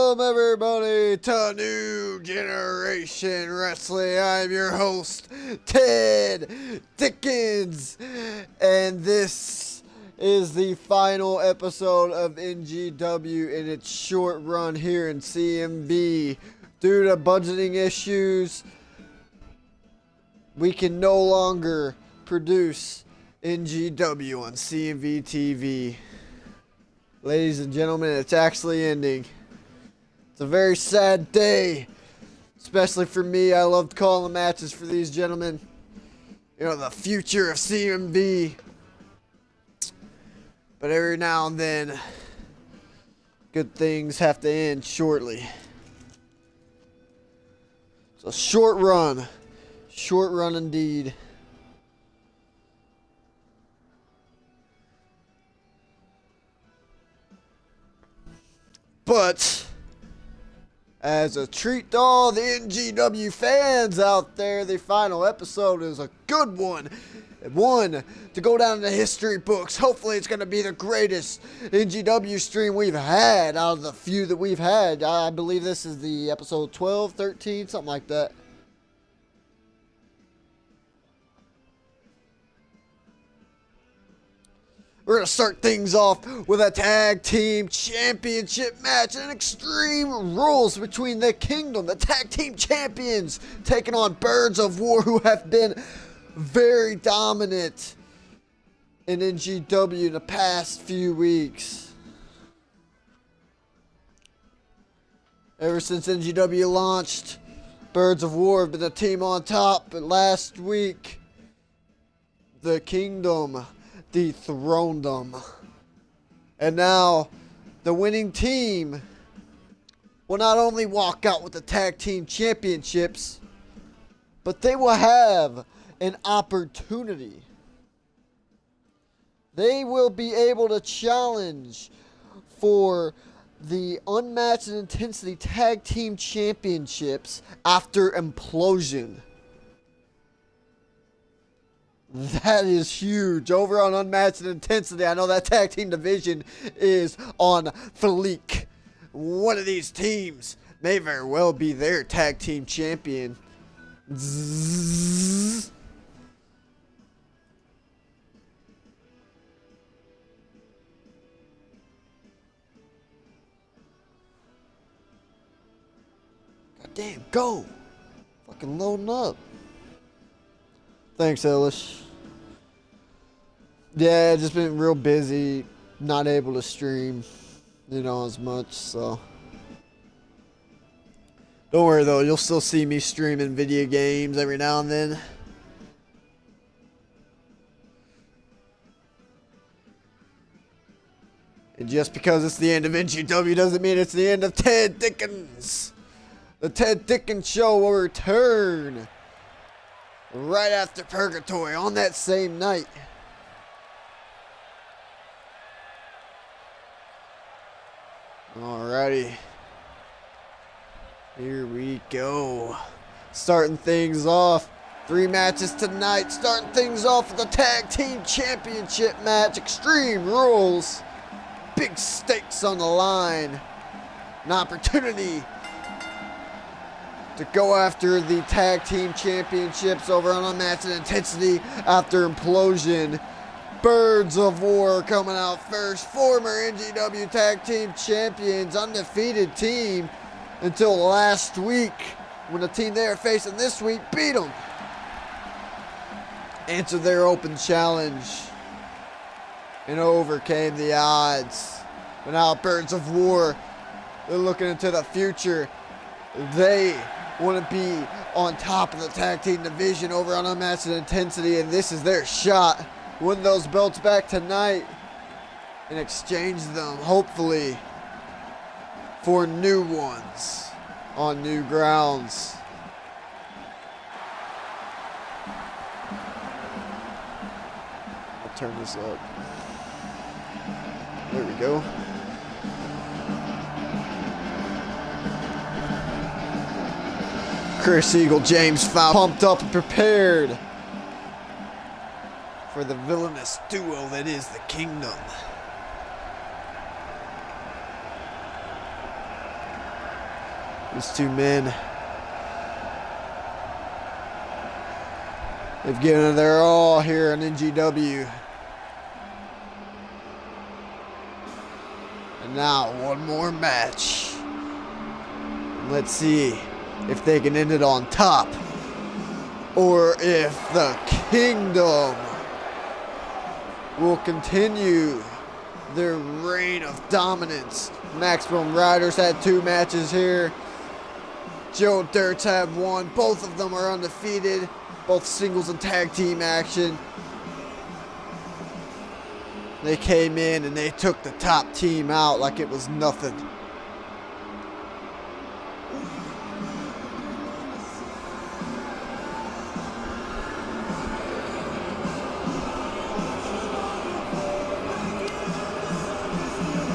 Welcome everybody to New Generation Wrestling. I'm your host, Ted Dickens, and this is the final episode of NGW in its short run here in CMV. Due to budgeting issues, we can no longer produce NGW on CMV TV. Ladies and gentlemen, it's actually ending. It's a very sad day, especially for me. I loved calling matches for these gentlemen. You know, the future of CMV. But every now and then, good things have to end shortly. It's a short run indeed. But as a treat to all the NGW fans out there, the final episode is a good one. One to go down in the history books. Hopefully it's going to be the greatest NGW stream we've had out of the few that we've had. I believe this is the episode 12, 13, something like that. We're going to start things off with a tag team championship match and Extreme Rules between the Kingdom, the tag team champions, taking on Birds of War, who have been very dominant in NGW in the past few weeks. Ever since NGW launched, Birds of War have been the team on top, but last week, the Kingdom dethroned them. And now the winning team will not only walk out with the tag team championships, but they will have an opportunity. They will be able to challenge for the Unmatched Intensity Tag Team Championships after Implosion. That is huge. Over on Unmatched Intensity, I know that tag team division is on fleek. One of these teams may very well be their tag team champion. Zzz. God damn, go. Fucking loading up. Thanks, Ellis. Yeah, just been real busy, not able to stream, as much, so. Don't worry, though, you'll still see me streaming video games every now and then. And just because it's the end of NGW doesn't mean it's the end of Ted Dickens. The Ted Dickens Show will return right after Purgatory on that same night. Alrighty. Here we go. Starting things off. 3 matches tonight. Starting things off with a tag team championship match. Extreme Rules. Big stakes on the line. An opportunity to go after the tag team championships over on Unmatched Intensity after Implosion. Birds of War coming out first. Former NGW tag team champions, undefeated team until last week when the team they are facing this week beat them. Answered their open challenge and overcame the odds. But now Birds of War, they're looking into the future. They want to be on top of the tag team division over on Unmatched Intensity, and this is their shot. Win those belts back tonight and exchange them, hopefully, for new ones on new grounds. I'll turn this up. There we go. Chris Eagle, James Fowl, pumped up and prepared for the villainous duo that is the Kingdom. These two men, they've given it their all here in NGW. And now one more match. Let's see if they can end it on top, or if the Kingdom will continue their reign of dominance. Maximum Riders had 2 matches here. Joe Dirt's had 1. Both of them are undefeated. Both singles and tag team action. They came in and they took the top team out like it was nothing.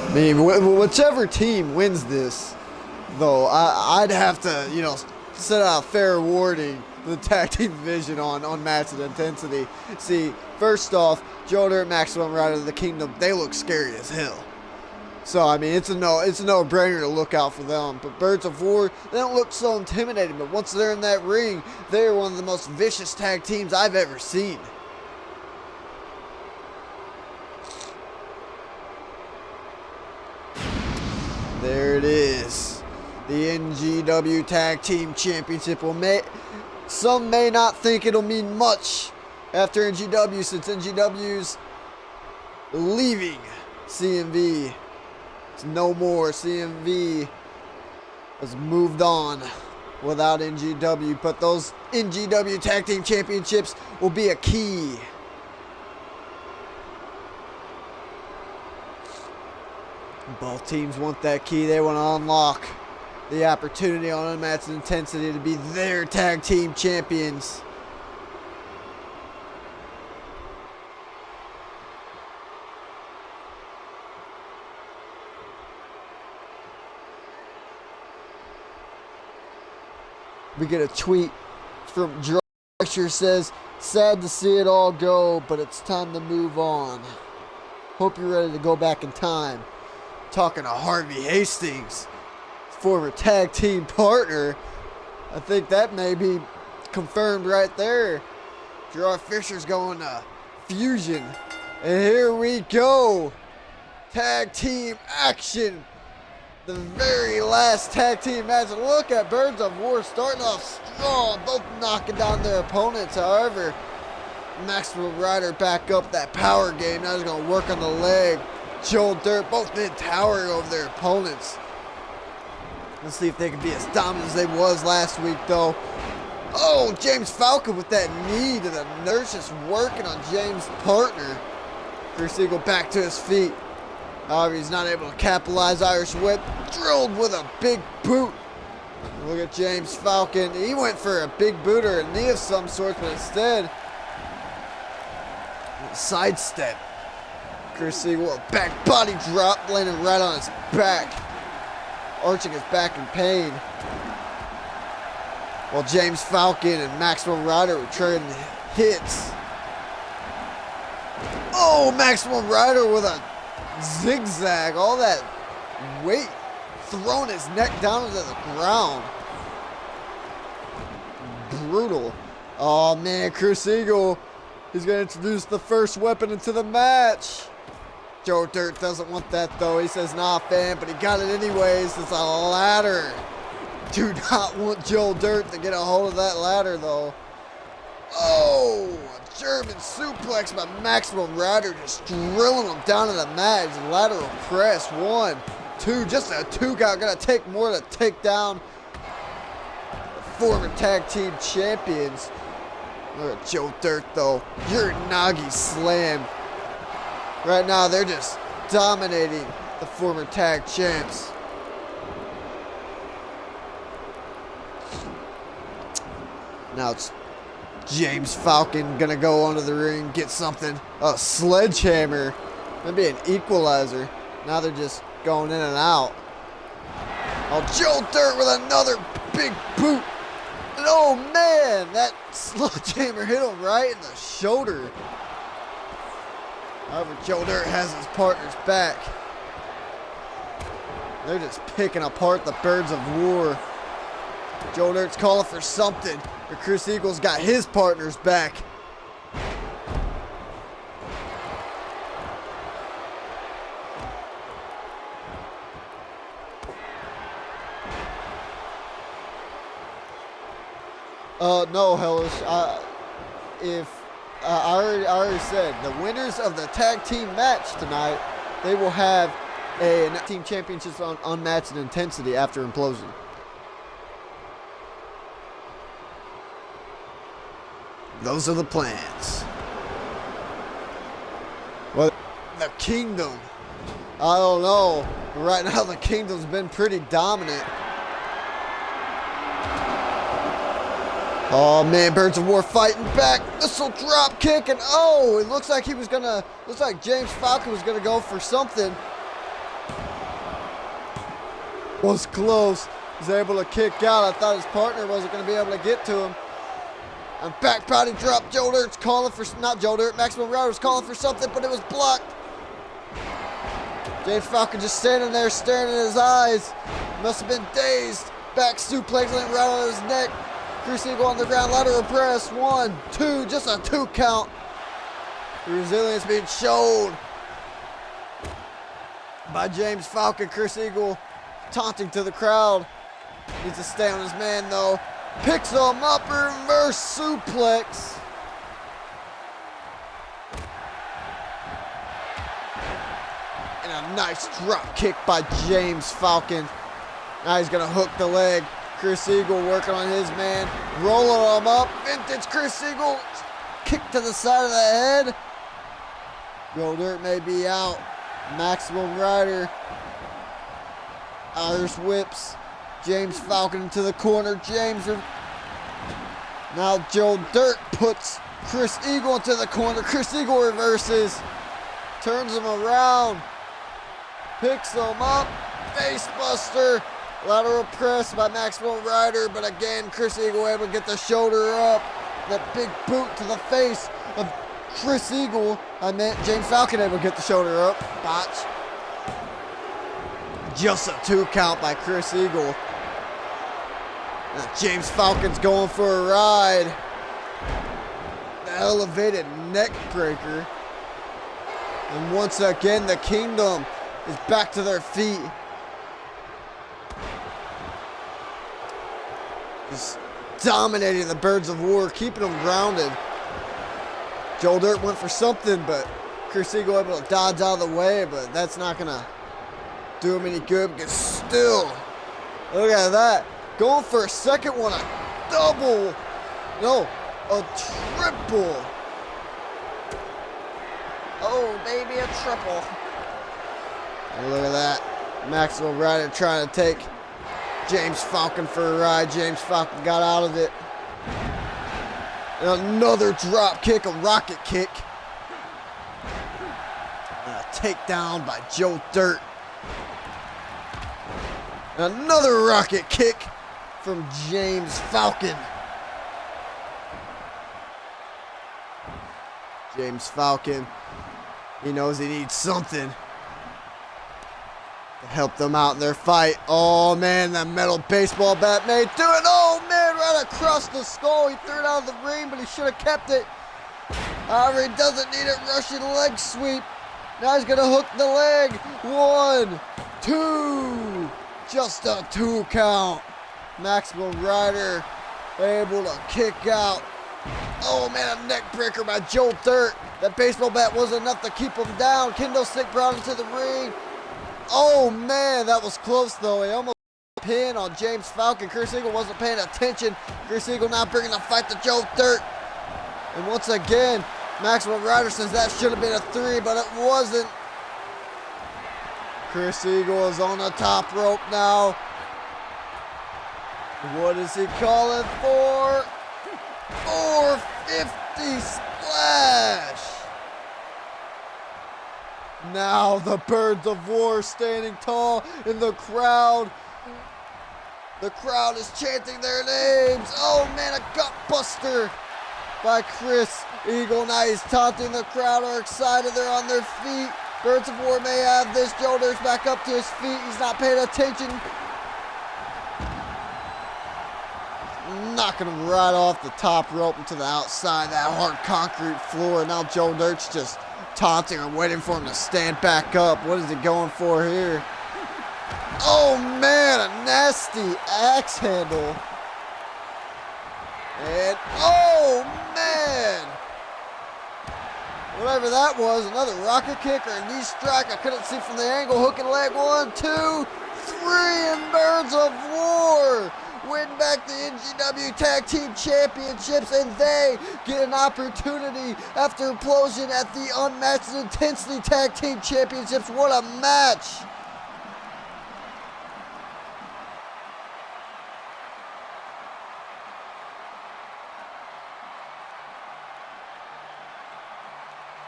I mean, whichever team wins this, though, I'd have to, set out fair warning the tag team division on match intensity. See, first off, Joe Dirt, Maximum Rider of the Kingdom, they look scary as hell. So, I mean, it's a no-brainer to look out for them. But Birds of War, they don't look so intimidating. But once they're in that ring, they're one of the most vicious tag teams I've ever seen. There it is. The NGW Tag Team Championship some may not think it'll mean much after NGW, since NGW's leaving CMV. It's no more. CMV has moved on without NGW, but those NGW Tag Team Championships will be a key. Both teams want that key. They want to unlock the opportunity on Unmatched Intensity to be their tag team champions. We get a tweet from Drescher, says, "Sad to see it all go, but it's time to move on. Hope you're ready to go back in time." Talking to Harvey Hastings, former tag team partner. I think that may be confirmed right there. Gerard Fisher's going to Fusion. And here we go. Tag team action. The very last tag team match. Look at Birds of War starting off strong. Both knocking down their opponents. However, Maximum Rider back up that power game. Now he's going to work on the leg. Joel Dirt, both men towering over their opponents. Let's see if they can be as dominant as they was last week, though. Oh, James Falcon with that knee to the nurse, just working on James' partner. Chris Eagle back to his feet. However, he's not able to capitalize. Irish whip drilled with a big boot. Look at James Falcon. He went for a big boot or a knee of some sort, but instead, sidestep. Chris Eagle, a back body drop, landing right on his back, arching his back in pain. While James Falcon and Maximum Rider were trading hits. Oh, Maximum Rider with a zigzag. All that weight throwing his neck down into the ground. Brutal. Oh, man, Chris Eagle. He's going to introduce the first weapon into the match. Joe Dirt doesn't want that, though. He says, "Nah, fam," but he got it anyways. It's a ladder. Do not want Joe Dirt to get a hold of that ladder, though. Oh, a German suplex by Maximum Rider, just drilling him down to the mat. Lateral press. 1, 2, just a 2 count. Gonna take more to take down the former tag team champions. Look at Joe Dirt, though. Uranagi slam. Right now, they're just dominating the former tag champs. Now it's James Falcon gonna go onto the ring, get something. A sledgehammer. Maybe an equalizer. Now they're just going in and out. Oh, Joe Dirt with another big boot. And oh man, that sledgehammer hit him right in the shoulder. However, Joe Dirt has his partner's back. They're just picking apart the Birds of War. Joe Dirt's calling for something, but Chris Eagle's got his partners back. No, Hellish. I already said the winners of the tag team match tonight, they will have a team championships on unmatched intensity after implosion. Those are the plans. Well, the Kingdom. I don't know. Right now, the Kingdom's been pretty dominant. Oh man, Birds of War fighting back. Missile drop kick, and oh, it looks like looks like James Falcon was gonna go for something. Was close. Was able to kick out. I thought his partner wasn't gonna be able to get to him. And back body drop. Joe Dirt's calling for, not Joe Dirt, Maximum Rider's calling for something, but it was blocked. James Falcon just standing there staring in his eyes. Must have been dazed. Back suplex went right on his neck. Chris Eagle on the ground, lateral press, 1, 2, just a 2 count. The resilience being shown by James Falcon. Chris Eagle taunting to the crowd. Needs to stay on his man though. Picks him up, reverse suplex. And a nice drop kick by James Falcon. Now he's gonna hook the leg. Chris Eagle working on his man, rolling him up. Vintage Chris Eagle, kick to the side of the head. Joe Dirt may be out. Maximum Rider, Irish whips. James Falcon into the corner. Now Joe Dirt puts Chris Eagle into the corner. Chris Eagle reverses, turns him around, picks him up, face buster. Lateral press by Maxwell Rider, but again, Chris Eagle able to get the shoulder up. That big boot to the face of Chris Eagle. I meant James Falcon able to get the shoulder up. Botch. Just a 2 count by Chris Eagle. Now James Falcon's going for a ride. The elevated neck breaker. And once again, the Kingdom is back to their feet. Just dominating the Birds of War, keeping them grounded. Joe Dirt went for something, but Chris Eagle able to dodge out of the way, but that's not gonna do him any good because still, look at that. Going for a second one, a double, no, a triple. Oh, maybe a triple. And look at that. Maxwell Rider trying to take James Falcon for a ride. James Falcon got out of it. And another drop kick, a rocket kick. And a takedown by Joe Dirt. And another rocket kick from James Falcon. James Falcon, he knows he needs something to help them out in their fight. Oh man, that metal baseball bat may do it. Oh man, right across the skull. He threw it out of the ring, but he should have kept it. However, he doesn't need a Russian leg sweep. Now he's gonna hook the leg. 1, 2, just a 2 count. Maxwell Rider able to kick out. Oh man, a neck breaker by Joe Dirt. That baseball bat wasn't enough to keep him down. Kendo stick brought him to the ring. Oh man, that was close though. He almost pinned on James Falcon. Chris Eagle wasn't paying attention. Chris Eagle now bringing the fight to Joe Dirt. And once again, Maxwell Rider says that should have been a 3, but it wasn't. Chris Eagle is on the top rope now. What is he calling for? 450 splash. Now the Birds of War standing tall in the crowd. The crowd is chanting their names. Oh man, a gut buster by Chris Eagle. Now he's taunting. The crowd are excited. They're on their feet. Birds of War may have this. Joe Dirt's back up to his feet. He's not paying attention. knocking him right off the top rope into the outside, that hard concrete floor. Now Joe Dirt's just taunting him, waiting for him to stand back up. What is he going for here? Oh man, a nasty axe handle. And oh man! Whatever that was, another rocket kick or a knee strike. I couldn't see from the angle. Hook and leg, 1, 2, 3, and Birds of War win back the NGW Tag Team Championships, and they get an opportunity after Implosion at the Unmatched Intensity Tag Team Championships. What a match!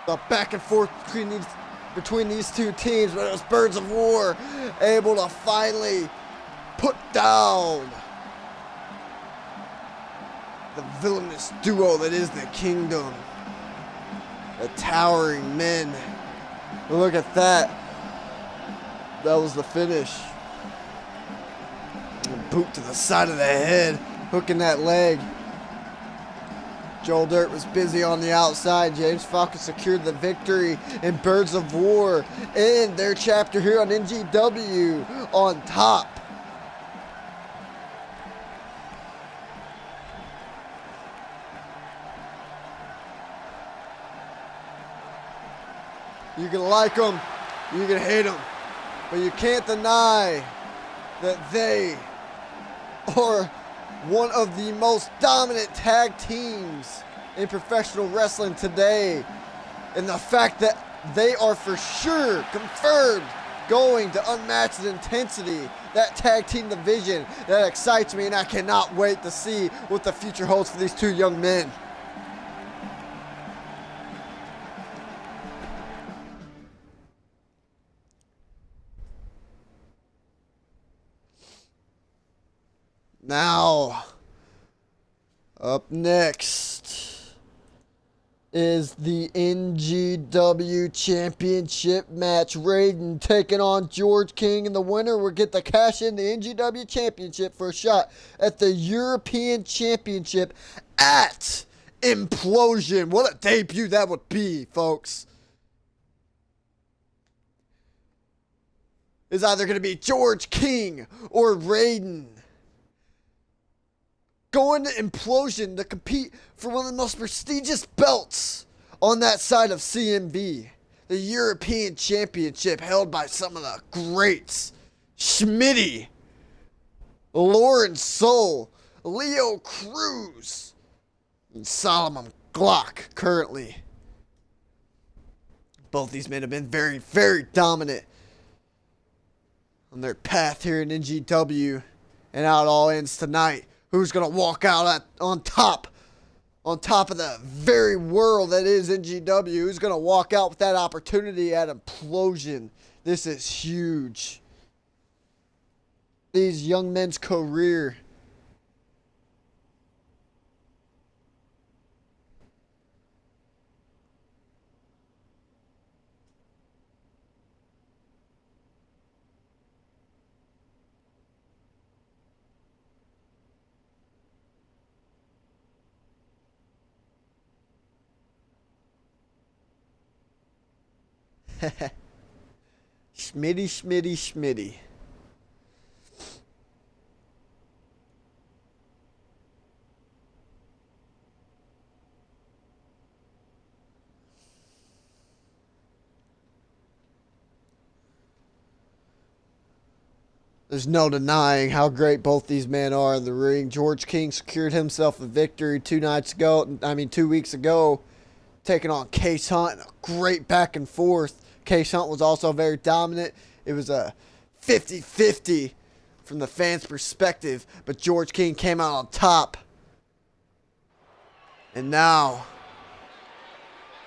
The back and forth between these two teams, but it was Birds of War able to finally put down the villainous duo that is the Kingdom. The towering men. Look at that. That was the finish. A boot to the side of the head, hooking that leg. Joel Dirt was busy on the outside. James Falcon secured the victory, and Birds of War end their chapter here on NGW on top. You can like them, you can hate them, but you can't deny that they are one of the most dominant tag teams in professional wrestling today. And the fact that they are for sure confirmed going to Unmatched Intensity, that tag team division, that excites me, and I cannot wait to see what the future holds for these two young men. Now, up next is the NGW Championship match. Raiden taking on George King, and the winner will get to cash in the NGW Championship for a shot at the European Championship at Implosion. What a debut that would be, folks. It's either going to be George King or Raiden going to Implosion to compete for one of the most prestigious belts on that side of CMV. The European Championship held by some of the greats. Schmitty, Lauren Soul, Leo Cruz, and Solomon Glock currently. Both these men have been very, very dominant on their path here in NGW. And how it all ends tonight. Who's going to walk out on top of the very world that is NGW? Who's going to walk out with that opportunity at Implosion? This is huge. These young men's career. Schmitty, Schmitty, Schmitty. There's no denying how great both these men are in the ring. George King secured himself a victory 2 weeks ago, taking on Case Hunt. A great back and forth. Case Hunt was also very dominant. It was a 50-50 from the fans' perspective, but George King came out on top. And now,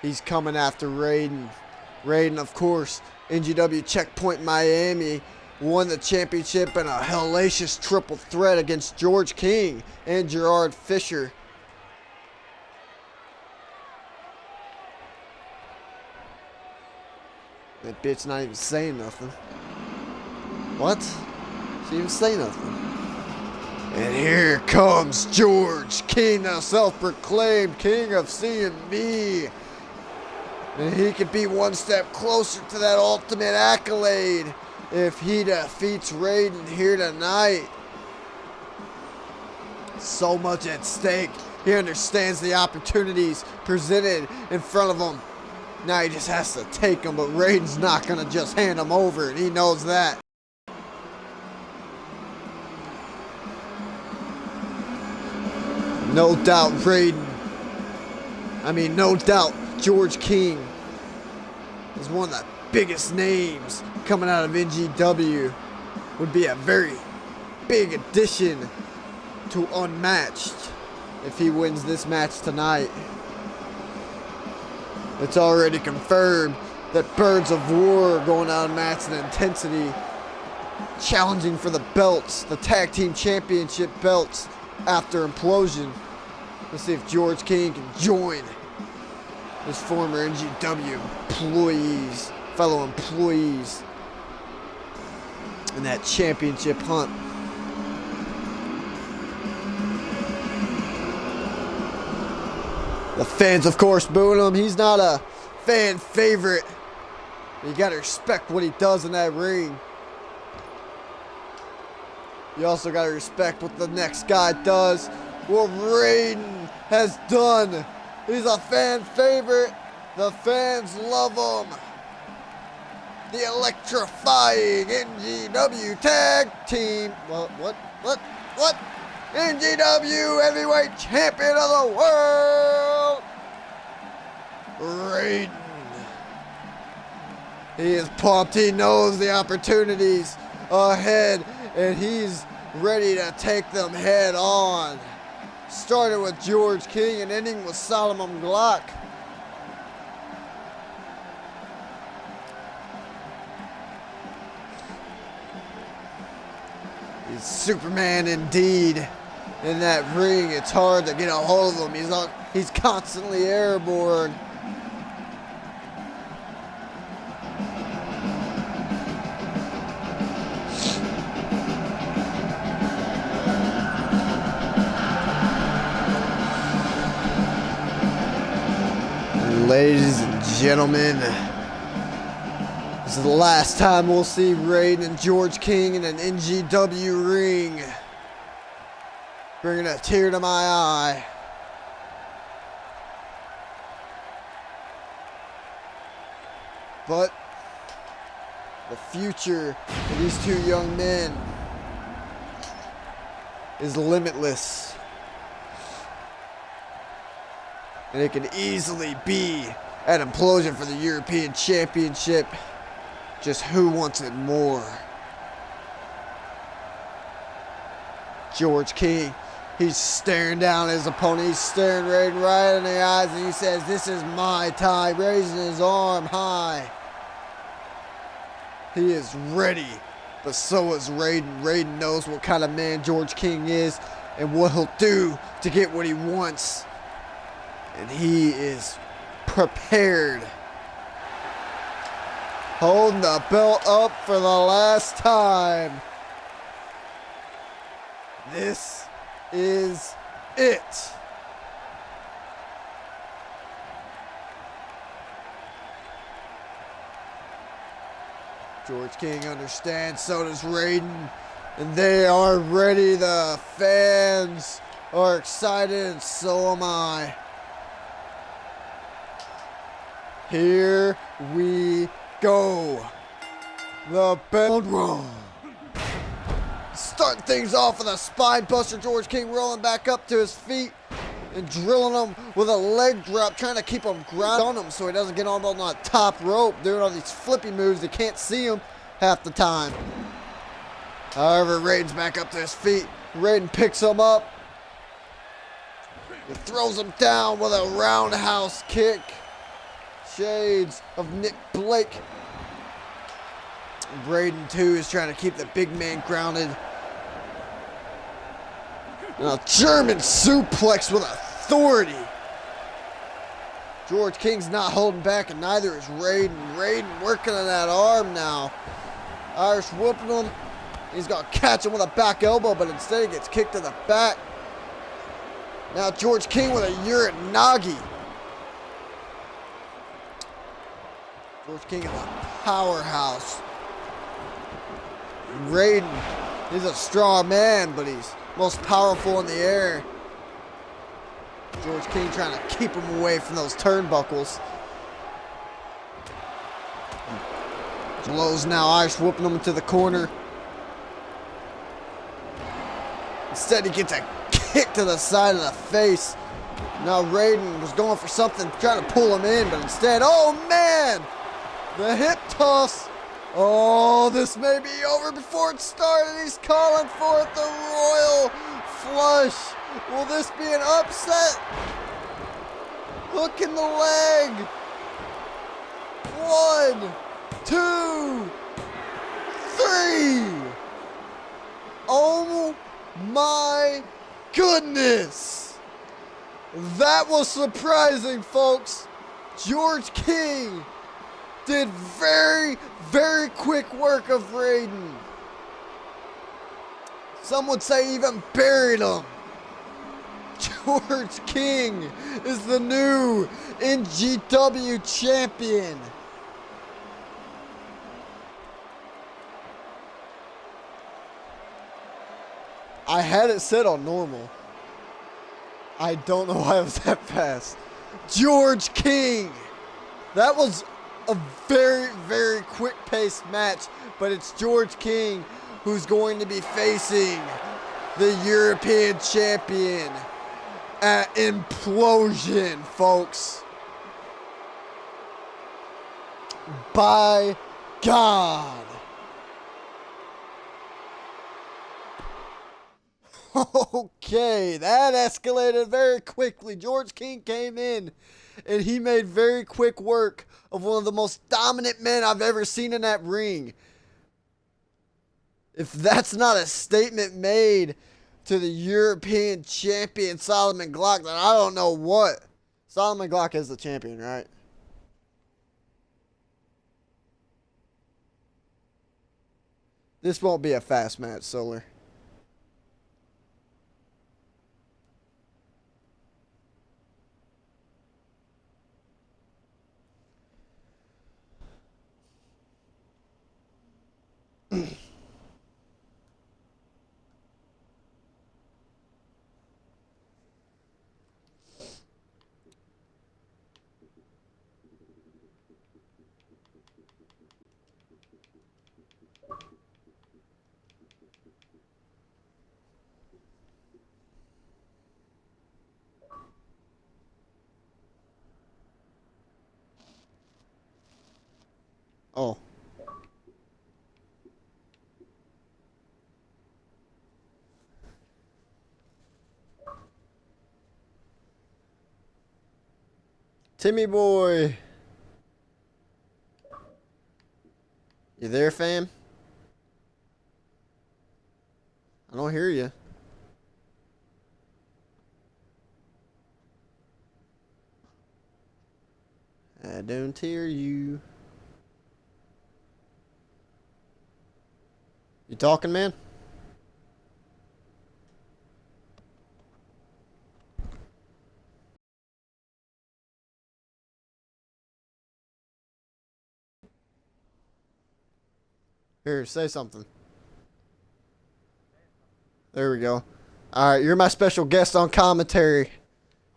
he's coming after Raiden. Raiden, of course, NGW Checkpoint Miami, won the championship in a hellacious triple threat against George King and Gerard Fisher. That bitch not even saying nothing. What? She didn't even say nothing. And here comes George King, the self-proclaimed king of CMV. And he could be one step closer to that ultimate accolade if he defeats Raiden here tonight. So much at stake. He understands the opportunities presented in front of him. Now he just has to take them, but Raiden's not going to just hand him over, and he knows that. No doubt no doubt George King is one of the biggest names coming out of NGW. Would be a very big addition to Unmatched if he wins this match tonight. It's already confirmed that Birds of War are going out of match in intensity, challenging for the belts, the tag team championship belts after Implosion. Let's see if George King can join his former NGW fellow employees in that championship hunt. The fans, of course, booing him. He's not a fan favorite. You gotta respect what he does in that ring. You also gotta respect what the next guy does. What Raiden has done. He's a fan favorite. The fans love him. The electrifying NGW tag team. What? NGW heavyweight champion of the world, Raiden. He is pumped. He knows the opportunities ahead, and he's ready to take them head on. Starting with George King and ending with Solomon Glock. He's Superman indeed. In that ring, it's hard to get a hold of him. He's constantly airborne. Ladies and gentlemen, this is the last time we'll see Raiden and George King in an NGW ring. Bringing a tear to my eye. But the future of these two young men is limitless. And it could easily be an Implosion for the European Championship. Just who wants it more? George King, he's staring down his opponent. He's staring Raiden right in the eyes, and he says, "This is my time," raising his arm high. He is ready, but so is Raiden. Raiden knows what kind of man George King is and what he'll do to get what he wants. And he is prepared. Holding the belt up for the last time. This is it. George King understands, so does Raiden. And they are ready. The fans are excited, and so am I. Here we go. The bell roll. Starting things off with a spine buster. George King rolling back up to his feet and drilling him with a leg drop, trying to keep him grounded on him so he doesn't get on the top rope, doing all these flippy moves. They can't see him half the time. However, Raiden's back up to his feet. Raiden picks him up and throws him down with a roundhouse kick. Shades of Nick Blake. Raiden, too, is trying to keep the big man grounded. And a German suplex with authority. George King's not holding back, and neither is Raiden. Raiden working on that arm now. Irish whooping him. He's going to catch him with a back elbow, but instead he gets kicked to the back. Now George King with a Uranagi. George King is a powerhouse. Raiden, he's a strong man, but he's most powerful in the air. George King trying to keep him away from those turnbuckles. Jalow's now ice whooping him into the corner. Instead, he gets a kick to the side of the face. Now Raiden was going for something, trying to pull him in, but instead, oh man! The hip toss. Oh, this may be over before it started. He's calling for it, the Royal Flush. Will this be an upset? Hook in the leg. 1, 2, 3. Oh my goodness. That was surprising, folks. George King did very, very quick work of Raiden. Some would say even buried him. George King is the new NGW champion. I had it set on normal. I don't know why it was that fast. George King. That was a very, very quick-paced match, but it's George King who's going to be facing the European champion at Implosion, folks. By God. Okay, that escalated very quickly. George King came in and he made very quick work of one of the most dominant men I've ever seen in that ring. If that's not a statement made to the European champion Solomon Glock, then I don't know what. Solomon Glock is the champion, right? This won't be a fast match, Solar. Oh. Timmy boy. You there, fam? I don't hear you. I don't hear you. You talking, man? Here, say something. There we go. Alright, you're my special guest on commentary.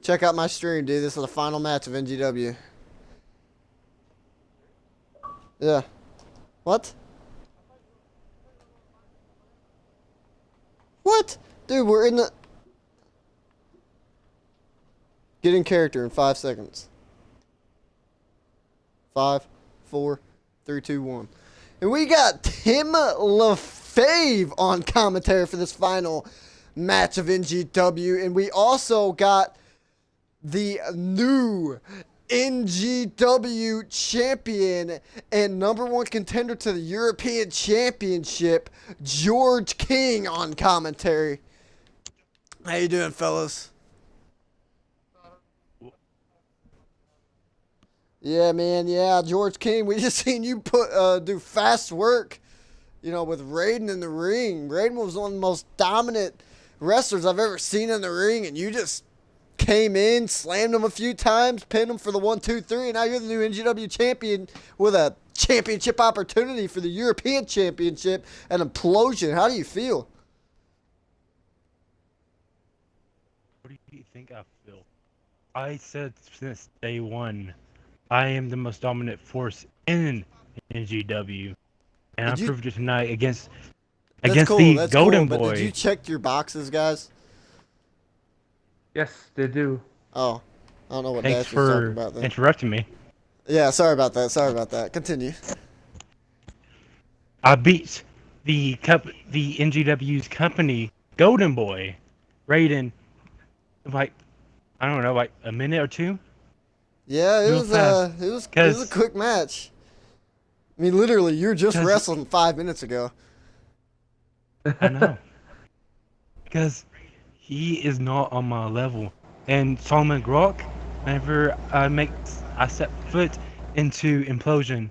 Check out my stream, dude. This is the final match of NGW. Yeah. What? What? Dude, we're in the... Get in character in 5 seconds. 5, 4, 3, 2, 1. And we got Tim LaFave on commentary for this final match of NGW. And we also got the new NGW champion and #1 contender to the European Championship, George King, on commentary. How you doing, fellas? Yeah, man. Yeah, George King. We just seen you do fast work with Raiden in the ring. Raiden was one of the most dominant wrestlers I've ever seen in the ring, and you just came in, slammed him a few times, pinned him for the 1, 2, 3, and now you're the new NGW champion with a championship opportunity for the European Championship and Implosion. How do you feel? What do you think I feel? I said since day one, I am the most dominant force in NGW, and I proved it tonight against the Golden Boy. But did you check your boxes, guys? Yes, they do. Oh, I don't know what Thanks Dash was talking for about then. interrupting me. Yeah, sorry about that. Continue. I beat the NGW's company Golden Boy, Raiden, like I don't know, like a minute or two. Yeah, it was a quick match. I mean, literally, you were just wrestling 5 minutes ago. I know, because he is not on my level. And Solomon Grock, whenever I step foot into Implosion,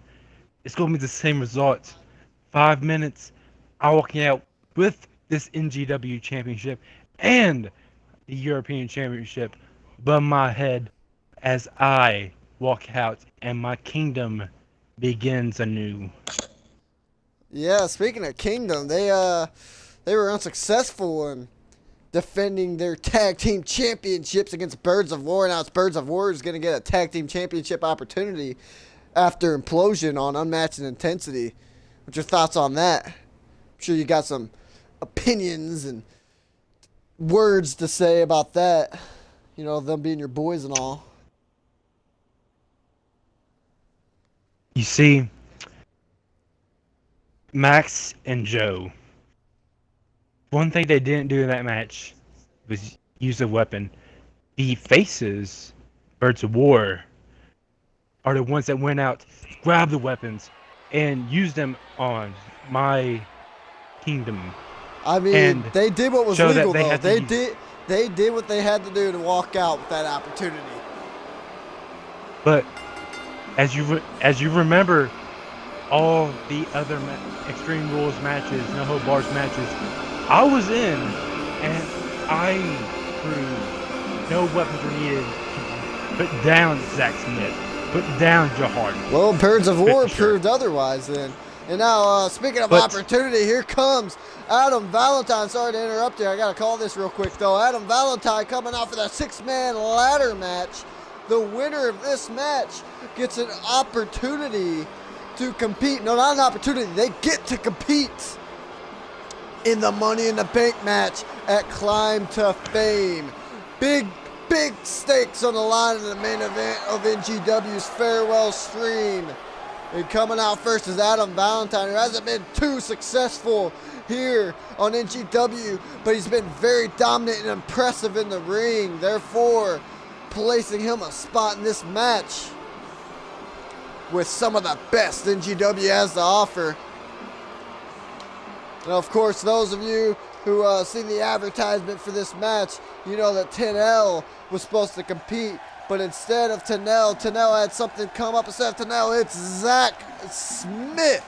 it's going to be the same result. 5 minutes, I'm walking out with this NGW Championship and the European Championship above my head as I walk out and my kingdom begins anew. Yeah, speaking of Kingdom, they were unsuccessful in defending their tag team championships against Birds of War. Now it's Birds of War is going to get a tag team championship opportunity after Implosion on Unmatched Intensity. What's your thoughts on that? I'm sure you got some opinions and words to say about that. Them being your boys and all. You see, Max and Joe, one thing they didn't do in that match was use a weapon. The faces, Birds of War, are the ones that went out, grabbed the weapons, and used them on my kingdom. I mean, and they did what was legal, though. They did what they had to do to walk out with that opportunity. But as you remember, all the other Extreme Rules matches, No Hold Bars matches, I was in, and I proved no weapons were needed to put down Zach Smith, put down Joe Hardy. Well, Birds of War proved otherwise then. And now, speaking of opportunity, here comes Adam Valentine. Sorry to interrupt you. I got to call this real quick, though. Adam Valentine coming out for the 6-man ladder match. The winner of this match gets an opportunity to compete. No, not an opportunity. They get to compete in the Money in the Bank match at Climb to Fame. Big stakes on the line in the main event of NGW's Farewell stream. And coming out first is Adam Valentine, who hasn't been too successful here on NGW, but he's been very dominant and impressive in the ring, therefore placing him a spot in this match with some of the best NGW has to offer. And of course, those of you who seen the advertisement for this match, you know that Tenel was supposed to compete. But instead of Tenel had something come up. Instead of Tenel, it's Zach Smith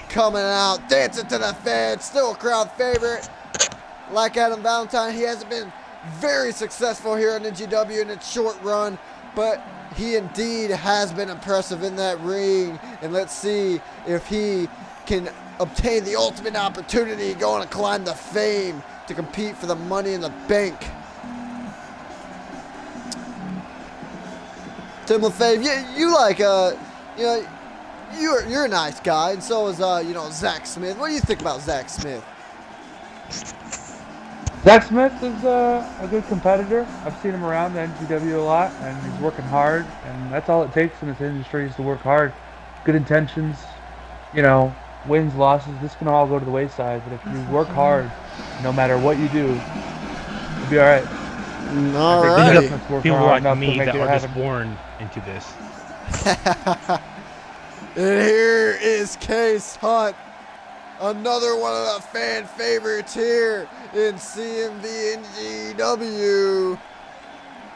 coming out, dancing to the fans, still a crowd favorite. Like Adam Valentine, he hasn't been very successful here on NGW in its short run, but he indeed has been impressive in that ring. And let's see if he can obtain the ultimate opportunity going to Climb to Fame to compete for the Money in the Bank. Tim LaFave, you're a nice guy, and so is Zach Smith. What do you think about Zach Smith? Zach Smith is a good competitor. I've seen him around the NGW a lot, and he's working hard, and that's all it takes in this industry is to work hard. Good intentions, wins, losses, this can all go to the wayside, but if you work hard, no matter what you do, you'll be all right. All right. People like me that are just born into this. And here is Case Hunt, another one of the fan favorites here in CMV NGW.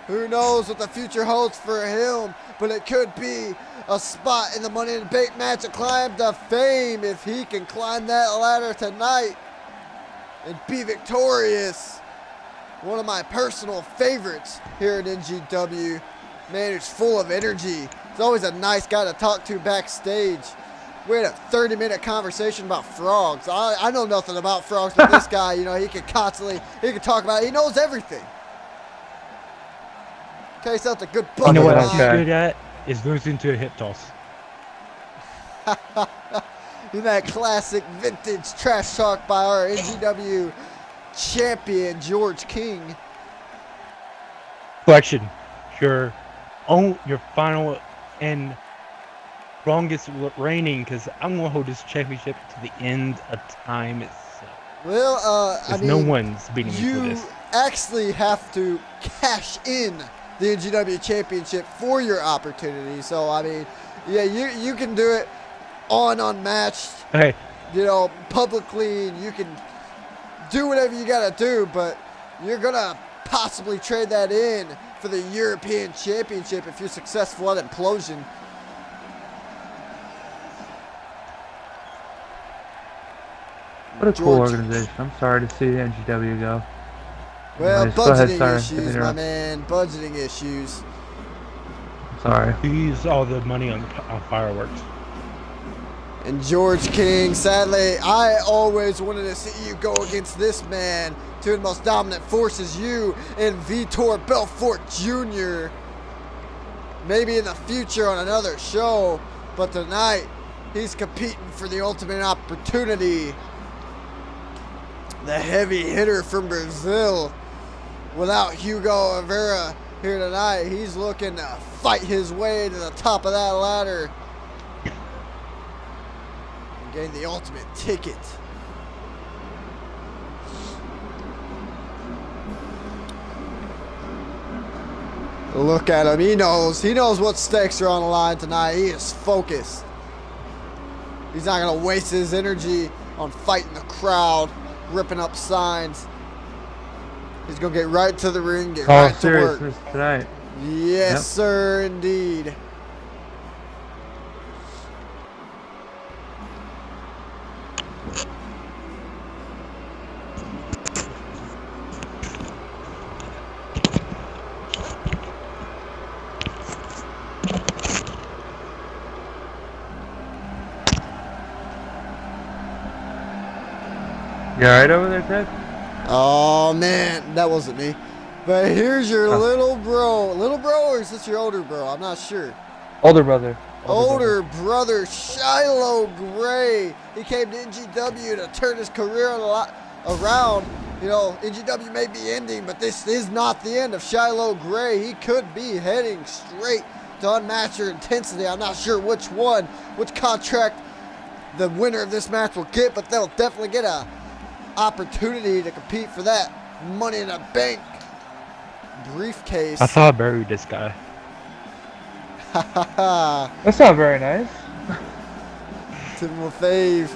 Who knows what the future holds for him, but it could be a spot in the Money in the Bank match and climb to fame. If he can climb that ladder tonight and be victorious. One of my personal favorites here at NGW. Man, who's full of energy. He's always a nice guy to talk to backstage. We had a 30-minute conversation about frogs. I know nothing about frogs, but this guy, you know, he can talk about it. He knows everything. Okay, sounds a good bucket. You know what Okay. he's good at? Is goes into a hip toss. In that classic vintage trash talk by our NGW champion, George King. Question. Your final and longest reigning, because I'm going to hold this championship to the end of time itself. Well, I mean, no one's beating me for you this. actually have to cash in the NGW championship for your opportunity. So, I mean, yeah, you can do it on unmatched, Okay, you know, publicly, and you can do whatever you got to do, but you're going to possibly trade that in for the European Championship if you're successful at Implosion. What a cool George. organization. I'm sorry to see NGW go. Well, Anyways, go ahead, budgeting sorry, issues, continue my on. man. Budgeting issues. I'm sorry. you use all the money on fireworks. And George King, sadly, I always wanted to see you go against this man. Two of the most dominant forces, you and Vitor Belfort Jr. Maybe in the future on another show, but tonight he's competing for the ultimate opportunity. The heavy hitter from Brazil. Without Hugo Oliveira here tonight, he's looking to fight his way to the top of that ladder and gain the ultimate ticket. Look at him. He knows what stakes are on the line tonight. He is focused. He's not going to waste his energy on fighting the crowd, ripping up signs. He's going to get right to the ring, get All right to work. seriousness tonight. Yes, Yep. sir, indeed. You alright over there, Ted? Oh, man, that wasn't me. But here's your Oh. little bro. Little bro, or is this your older bro? I'm not sure. Older brother. Older brother Shiloh Gray. He came to NGW to turn his career around. You know, NGW may be ending, but this is not the end of Shiloh Gray. He could be heading straight to unmatched intensity. I'm not sure which contract the winner of this match will get, but they'll definitely get a opportunity to compete for that Money in the Bank briefcase. I thought I buried this guy. That's not very nice. Tim LaFave.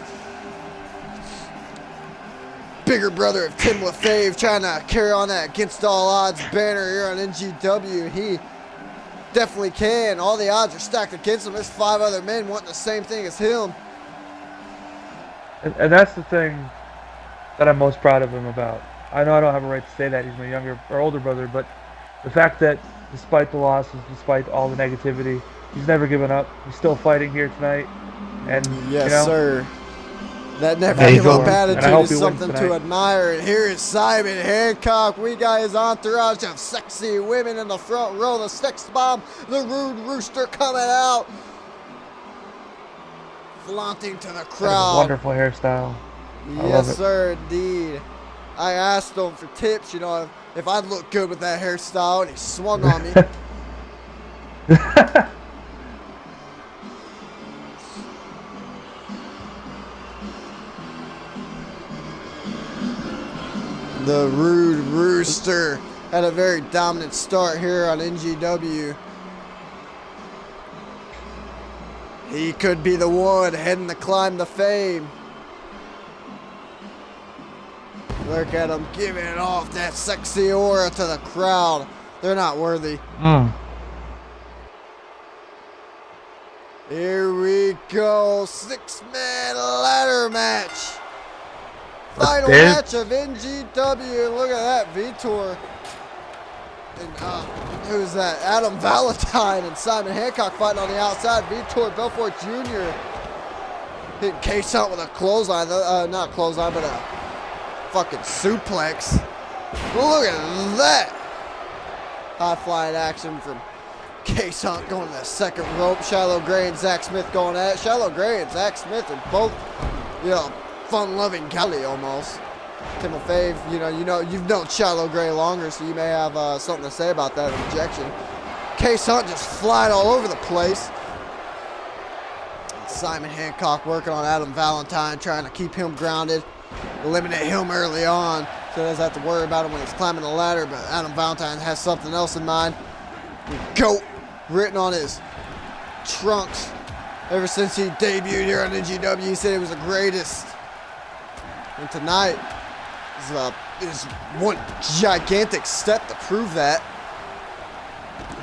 Bigger brother of Tim LaFave trying to carry on that against all odds banner here on NGW. He definitely can. All the odds are stacked against him. There's 5 other men wanting the same thing as him. And that's the thing that I'm most proud of him about. I know I don't have a right to say that. He's my younger or older brother, but the fact that despite the losses, despite all the negativity, he's never given up. He's still fighting here tonight. And, Yes, you know, sir. That never Hey, give up and I attitude hope is he wins something to tonight. admire. And here is Simon Hancock. We got his entourage of sexy women in the front row. The Sex Bomb, the Rude Rooster coming out. Flaunting to the that is a crowd. wonderful hairstyle. I love Yes, it. sir, indeed. I asked him for tips, you know, if I'd look good with that hairstyle, and he swung on me. The Rude Rooster had a very dominant start here on NGW. He could be the one heading to climb the fame. Look at him giving off that sexy aura to the crowd. They're not worthy. go. 6-man ladder match. Final It is. match of NGW. Look at that, Vitor. And who's that? Adam Valentine and Simon Hancock fighting on the outside. Vitor Belfort Jr. hitting Case Hunt with a clothesline. Not clothesline, but a fucking suplex. Look at that. High flying action from Case Hunt going to the second rope. Shiloh Gray and Zach Smith going at it. Shiloh Gray and Zach Smith are both, fun-loving galley almost. Tim LaFave, you've known Shiloh Gray longer, so you may have something to say about that objection. Case Hunt just flying all over the place. And Simon Hancock working on Adam Valentine, trying to keep him grounded, eliminate him early on, so he doesn't have to worry about him when he's climbing the ladder. But Adam Valentine has something else in mind. GOAT written on his trunks. Ever since he debuted here on NGW, he said he was the greatest. And tonight is one gigantic step to prove that.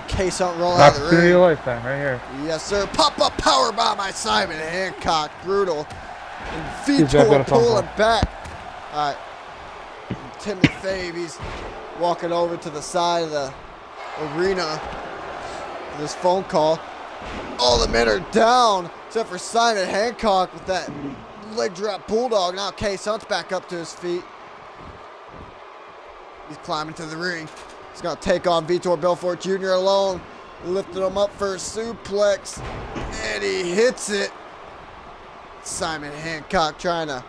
Case Hunt rolling out of the Opportunity ring. of lifetime right here. Yes, sir. Pop-up power bomb by Simon Hancock. Brutal. And He's got Vitor a phone pulling call. back. All right. Tim LaFave, he's walking over to the side of the arena for this phone call. All the men are down except for Simon Hancock with that leg drop bulldog. Now Case Hunt's back up to his feet. He's climbing to the ring. He's going to take on Vitor Belfort Jr. alone. Lifted him up for a suplex. And he hits it. Simon Hancock trying to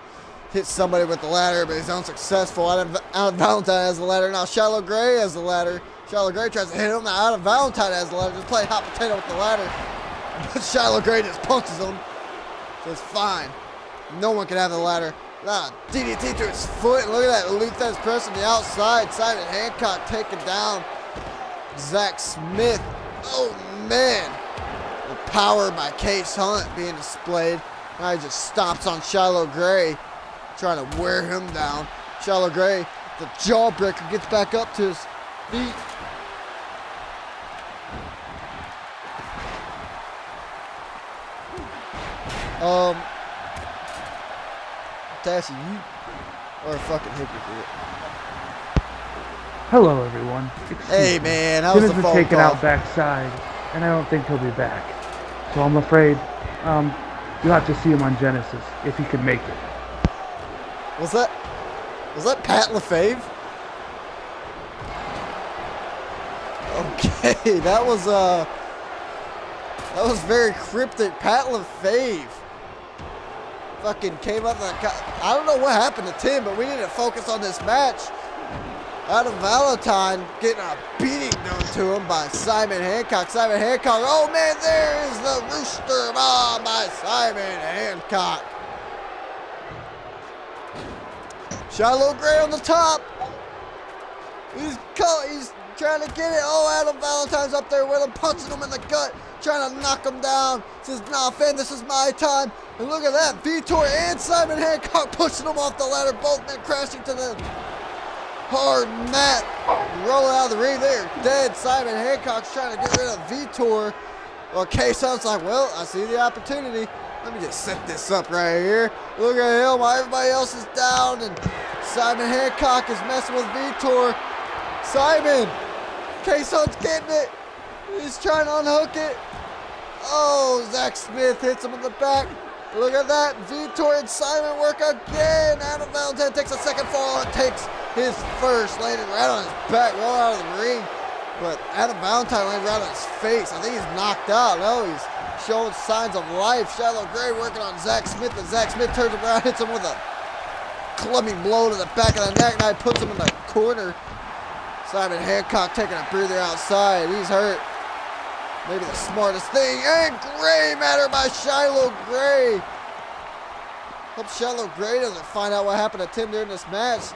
hit somebody with the ladder, but he's unsuccessful. Adam Valentine has the ladder. Now Shiloh Gray has the ladder. Shiloh Gray tries to hit him. Now Adam Valentine has the ladder. Just playing hot potato with the ladder. But Shiloh Gray just punches him. So it's fine. No one can have the ladder. DDT to his foot. And look at that. Elite Fence press on the outside. Simon Hancock taking down Zach Smith. Oh, man. The power by Case Hunt being displayed. Now he just stomps on Shiloh Gray, trying to wear him down. Shiloh Gray, the jawbreaker, gets back up to his feet. Tassie, you are a fucking hypocrite. Hello, everyone. Excuse Hey, me. man, how Tim was has the been phone taken call? out backside, and I don't think he'll be back. So I'm afraid you'll have to see him on Genesis if he can make it. Was that Pat LaFave? Okay, that was very cryptic. Pat LaFave fucking came up like, I don't know what happened to Tim, but we need to focus on this match. Adam Valentine getting a beating done to him by Simon Hancock. Simon Hancock, oh man, there is the rooster bomb by Simon Hancock. Shiloh Gray on the top. He's trying to get it. Oh, Adam Valentine's up there with him, punching him in the gut, trying to knock him down. Says, nah, fam, this is my time. And look at that, Vitor and Simon Hancock pushing him off the ladder. Both men crashing to the hard mat. Rolling out of the ring there, dead. Simon Hancock's trying to get rid of Vitor. Well, Case Hunt's like, well, I see the opportunity. Let me just set this up right here. Look at him while everybody else is down, and Simon Hancock is messing with Vitor. Simon, Case Hunt's getting it. He's trying to unhook it. Oh, Zach Smith hits him in the back. Look at that. Vitor and Simon work again. Adam Valentine takes a second fall and takes his first, landing right on his back, rolling out of the ring. But Adam Valentine landed right on his face. I think he's knocked out. No, he's showing signs of life. Shiloh Gray working on Zach Smith, and Zach Smith turns around, hits him with a clubbing blow to the back of the neck. Now he puts him in the corner. Simon Hancock taking a breather outside. He's hurt. Maybe the smartest thing. And Gray matter by Shiloh Gray. Hope Shiloh Gray doesn't find out what happened to Tim during this match.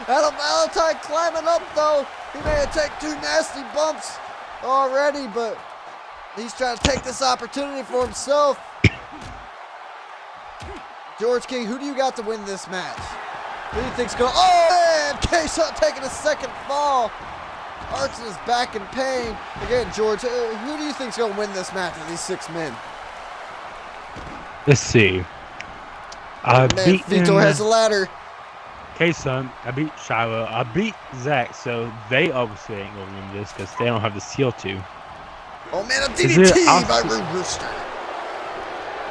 Adam Valentine climbing up though. He may have taken 2 nasty bumps already, but he's trying to take this opportunity for himself. George King, who do you got to win this match? Who do you think's going? Oh man, Case Hunt taking a second fall. Archer is back in pain. Again, George, who do you think's going to win this match of these 6 men? Let's see. Man, Vitor has the ladder. K-Sun, I beat Shiloh. I beat Zach, so they obviously ain't going to win this because they don't have the seal to. Oh, man, a DDT by Rude Rooster.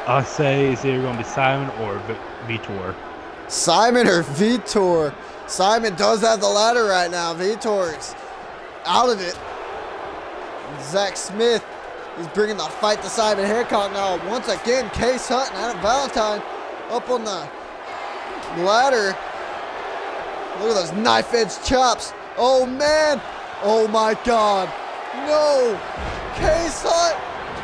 I'll say it's either going to be Simon or Vitor. Simon or Vitor. Simon does have the ladder right now. Vitor's out of it. Zach Smith is bringing the fight to Simon Hancock now. Once again, Case Hunt and Adam Valentine up on the ladder. Look at those knife-edge chops. Oh, man. Oh, my God. No. Case Hunt.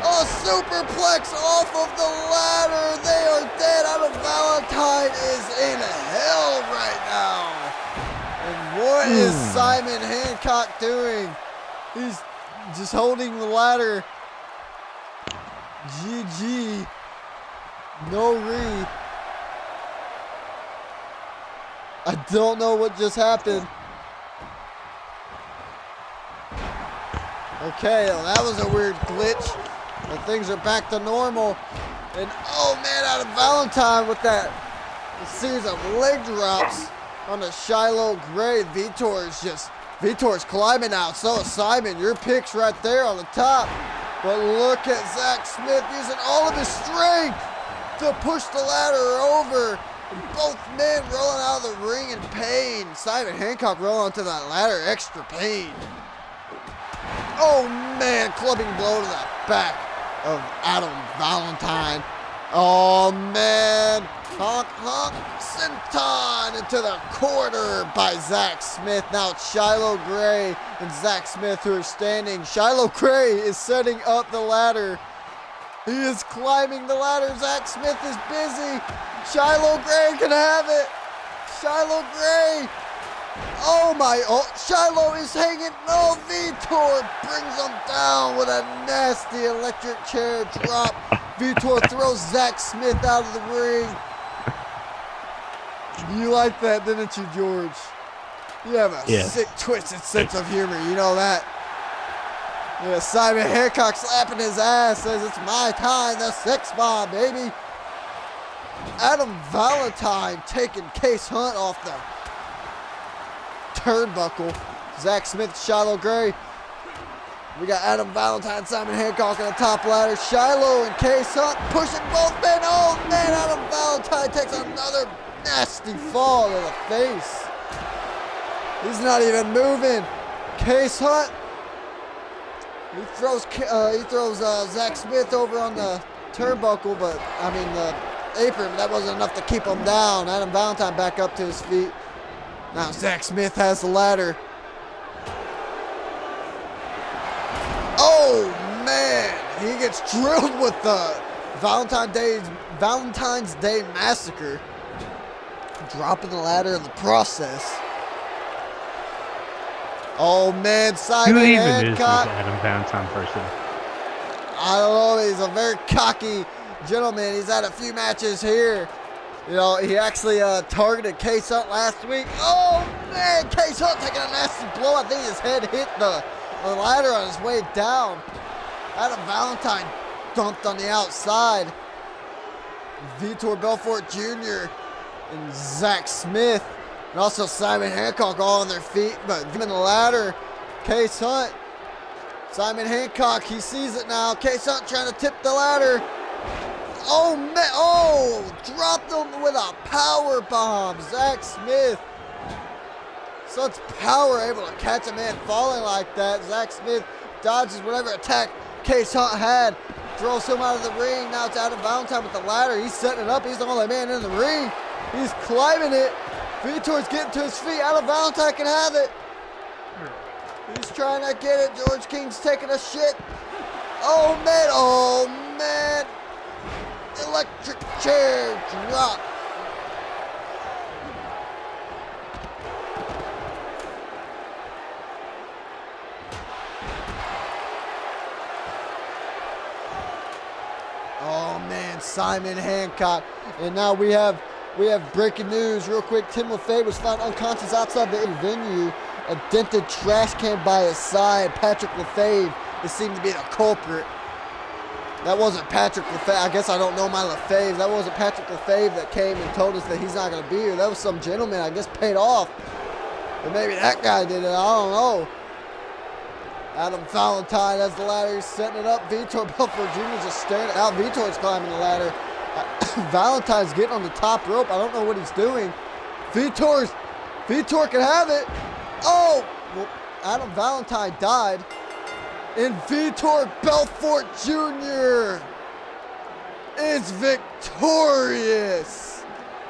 A superplex off of the ladder. They are dead. Adam Valentine is in hell right now. And what is Simon Hancock doing? He's just holding the ladder. GG. No read. I don't know what just happened. Okay, well, that was a weird glitch. And things are back to normal. And oh man, Adam Valentine with that series of leg drops on the Shiloh Gray. Vitor's climbing out. So is Simon. Your pick's right there on the top. But look at Zach Smith using all of his strength to push the ladder over. And both men rolling out of the ring in pain. Simon Hancock rolling onto that ladder, extra pain. Oh man, clubbing blow to the back of Adam Valentine. Oh man, honk honk senton into the corner by Zach Smith. Now it's Shiloh Gray and Zach Smith who are standing. Shiloh Gray is setting up the ladder. He is climbing the ladder. Zach Smith is busy. Shiloh Gray can have it. Shiloh Gray. Oh my, Shiloh is hanging. No, Vitor brings him down with a nasty electric chair drop. Vitor throws Zach Smith out of the ring. You like that, didn't you, George? You have a sick, twisted sense of humor. You know that. Yeah, Simon Hancock slapping his ass, says it's my time, the sex bomb, baby. Adam Valentine taking Case Hunt off the turnbuckle. Zach Smith, Shiloh Gray. We got Adam Valentine, Simon Hancock on the top ladder. Shiloh and Case Hunt pushing both men. Oh man, Adam Valentine takes another nasty fall to the face. He's not even moving. Case Hunt. He throws Zach Smith over on the turnbuckle, but I mean the apron. That wasn't enough to keep him down. Adam Valentine back up to his feet. Now Zach Smith has the ladder. Oh man, he gets drilled with the Valentine's Day Massacre. Dropping the ladder in the process. Oh man, Simon Who even Hancock. is this Adam Valentine person? I don't know, he's a very cocky gentleman. He's had a few matches here. You know, he actually targeted Case Hunt last week. Oh man, Case Hunt taking a nasty blow. I think his head hit the ladder on his way down. Adam Valentine dumped on the outside. Vitor Belfort Jr. and Zach Smith. And also Simon Hancock all on their feet, but given the ladder, Case Hunt, Simon Hancock, he sees it now. Case Hunt trying to tip the ladder. Oh man, dropped him with a power bomb. Zach Smith, such power, able to catch a man falling like that. Zach Smith dodges whatever attack Case Hunt had, throws him out of the ring. Now it's Adam Valentine with the ladder. He's setting it up. He's the only man in the ring. He's climbing it. Vitor's getting to his feet. Adam Valentine can have it. He's trying to get it. George King's taking a shit. Oh man. Electric chair drop. Oh man, Simon Hancock. And now we have breaking news real quick. Tim LaFay was found unconscious outside the venue a dented trash can by his side. Patrick Lefebvre is seemed to be the culprit. That wasn't Patrick Lefebvre. I guess I don't know my Lefebvre. That wasn't Patrick Lefebvre that came and told us that he's not going to be here. That was some gentleman, I guess, paid off. Or maybe that guy did it. I don't know. Adam Valentine has the ladder. He's setting it up. Vitor Belfort Jr. just staring out. Vitor's climbing the ladder. Valentine's getting on the top rope. I don't know what he's doing. Vitor can have it. Oh! Well, Adam Valentine died. And Vitor Belfort Jr. is victorious.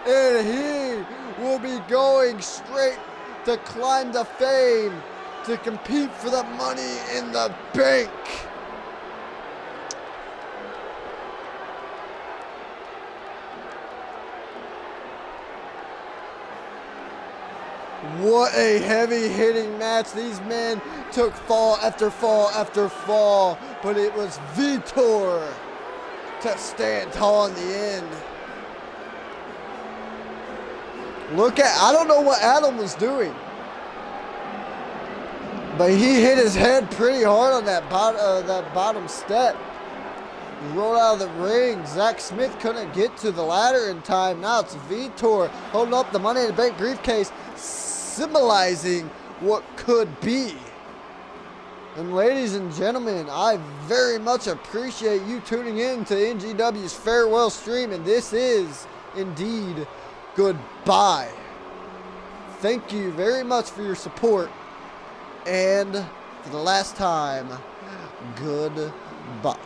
And he will be going straight to climb to fame to compete for the Money in the Bank. What a heavy-hitting match. These men took fall after fall after fall, but it was Vitor to stand tall in the end. Look at, I don't know what Adam was doing, but he hit his head pretty hard on that bottom step. He rolled out of the ring. Zach Smith couldn't get to the ladder in time. Now it's Vitor holding up the Money in the Bank briefcase, symbolizing what could be. And ladies and gentlemen, I very much appreciate you tuning in to NGW's farewell stream, and this is indeed goodbye. Thank you very much for your support, and for the last time, goodbye.